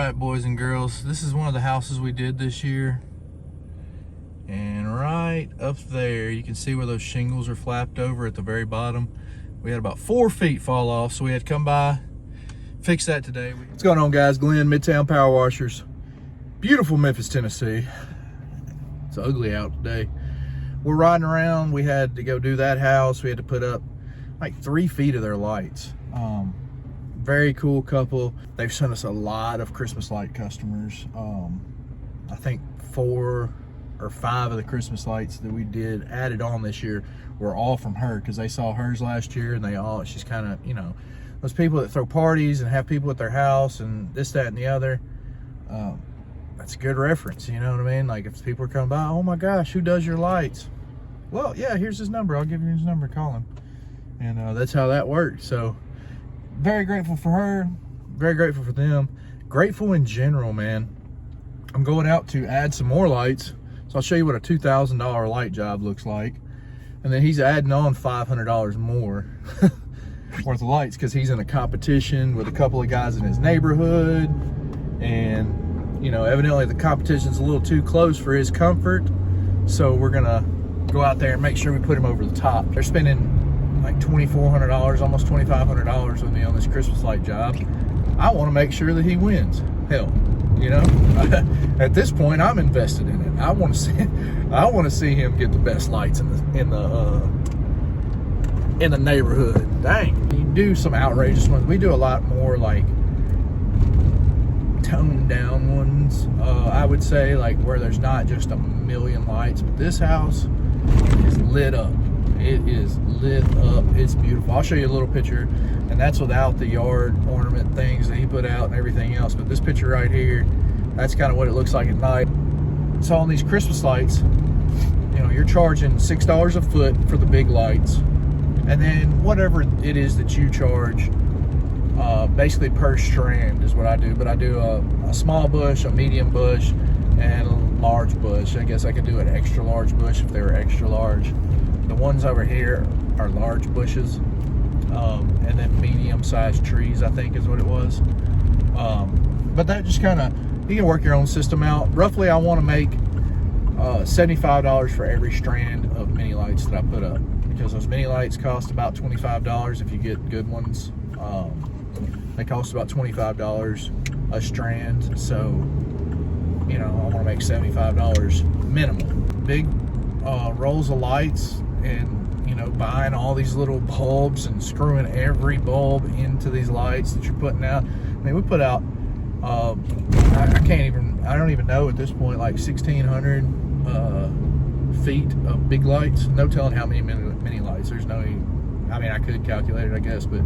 right, boys and girls, this is one of the houses we did this year. And right up there, you can see where those shingles are flapped over at the very bottom. We had about 4 feet fall off, so we had to come by, fix that today. What's going on, guys? Glenn, Midtown Power Washers. Beautiful Memphis, Tennessee. It's ugly out today. We're riding around. We had to go do that house. We had to put up like 3 feet of their lights. Very cool couple. They've sent us a lot of Christmas light customers. I think 4 or 5 of the Christmas lights that we did added on this year were all from her, because they saw hers last year, and she's kind of, you know, those people that throw parties and have people at their house and this, that, and the other. That's a good reference, you know what I mean? Like, if people are coming by, oh my gosh, who does your lights? Well, yeah, here's his number. I'll give you his number, call him. And that's how that worked. So very grateful for her, very grateful for them, grateful in general, man. I'm going out to add some more lights, so I'll show you what a $2,000 light job looks like. And then he's adding on $500 more worth of lights, because he's in a competition with a couple of guys in his neighborhood, and you know, evidently the competition's a little too close for his comfort, so we're gonna go out there and make sure we put him over the top. They're spending like $2,400, almost $2,500 with me on this Christmas light job. I want to make sure that he wins. Hell, you know, at this point, I'm invested in it. I want to see him get the best lights in the neighborhood. Dang, you do some outrageous ones. We do a lot more like toned down ones. I would say, like, where there's not just a million lights, but this house is lit up. It is lit up. It's beautiful. I'll show you a little picture, and that's without the yard ornament things that he put out and everything else. But this picture right here, that's kind of what it looks like at night. So on these Christmas lights, you know, you're charging $6 a foot for the big lights, and then whatever it is that you charge, basically per strand is what I do. But I do a small bush, a medium bush, and a large bush. I guess I could do an extra large bush if they were extra large. The ones over here are large bushes, and then medium-sized trees, I think is what it was. But that just kind of, you can work your own system out. Roughly, I want to make $75 for every strand of mini lights that I put up, because those mini lights cost about $25 if you get good ones. They cost about $25 a strand, so you know, I want to make $75 minimum. Big rolls of lights, and you know, buying all these little bulbs and screwing every bulb into these lights that you're putting out. I mean, we put out I don't even know at this point, like 1,600 feet of big lights. No telling how many mini lights. There's no, I mean, I could calculate it, I guess, but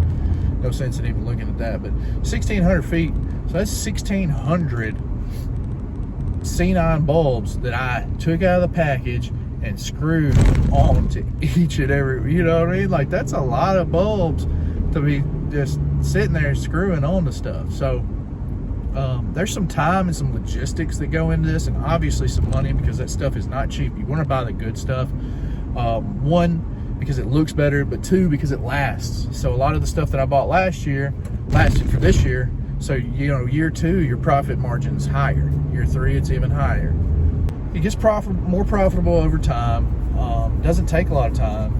no sense in even looking at that. But 1,600 feet, so that's 1,600 C9 bulbs that I took out of the package and screwed on to each and every, you know what I mean? Like, that's a lot of bulbs to be just sitting there screwing on to stuff. So there's some time and some logistics that go into this, and obviously some money, because that stuff is not cheap. You want to buy the good stuff. One, because it looks better, but two, because it lasts. So a lot of the stuff that I bought last year lasted for this year. So, you know, year 2, your profit margin's higher. Year 3, it's even higher. It gets more profitable over time. Doesn't take a lot of time,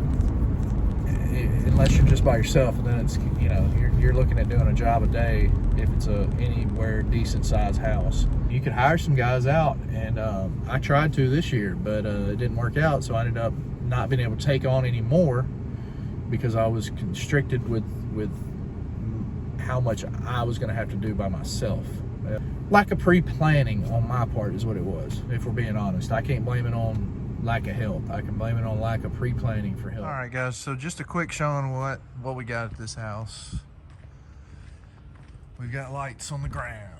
unless you're just by yourself, and then it's, you know, you're looking at doing a job a day if it's a anywhere decent sized house. You could hire some guys out, and I tried to this year, but it didn't work out, so I ended up not being able to take on any more, because I was constricted with how much I was going to have to do by myself. Lack of pre-planning on my part is what it was, if we're being honest. I can't blame it on lack of help. I can blame it on lack of pre-planning for help. All right, guys, so just a quick showing what we got at this house. We've got lights on the ground.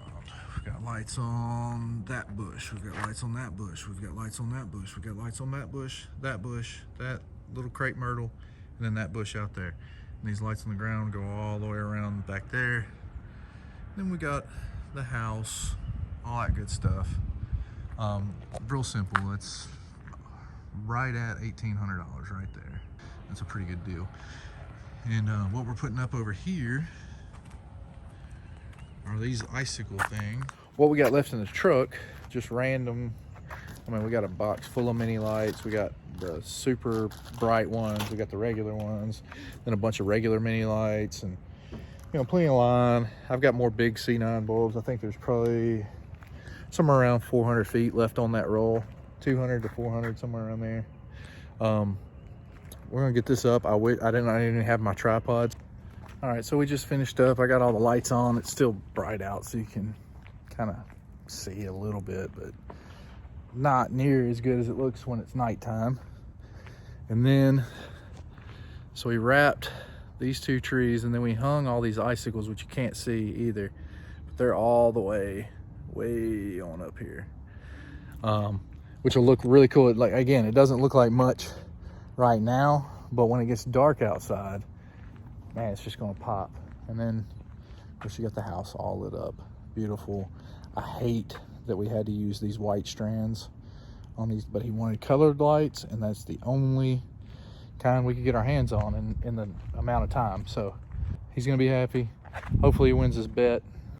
We've got lights on that bush. We've got lights on that bush. We've got lights on that bush. We've got lights on that bush, that little crepe myrtle, and then that bush out there. And these lights on the ground go all the way around back there. Then we got the house, all that good stuff. Real simple. It's right at $1,800 right there. That's a pretty good deal. And what we're putting up over here are these icicle thing. what we got left in the truck, just random. I mean, we got a box full of mini lights. We got the super bright ones. We got the regular ones. Then a bunch of regular mini lights and, you know, plenty of line. I've got more big C9 bulbs. I think there's probably somewhere around 400 feet left on that roll. 200 to 400, somewhere around there. We're gonna get this up. I didn't have my tripods. All right, so we just finished up. I got all the lights on. It's still bright out, so you can kind of see a little bit, but not near as good as it looks when it's nighttime. And then, so we wrapped these two trees, and then we hung all these icicles, which you can't see either, but they're all the way on up here, which will look really cool. Like, again, it doesn't look like much right now, but when it gets dark outside, man, it's just gonna pop. And then of course you got the house all lit up, beautiful. I hate that we had to use these white strands on these, but he wanted colored lights, and that's the only kind we could get our hands on in the amount of time. So he's gonna be happy. Hopefully he wins his bet.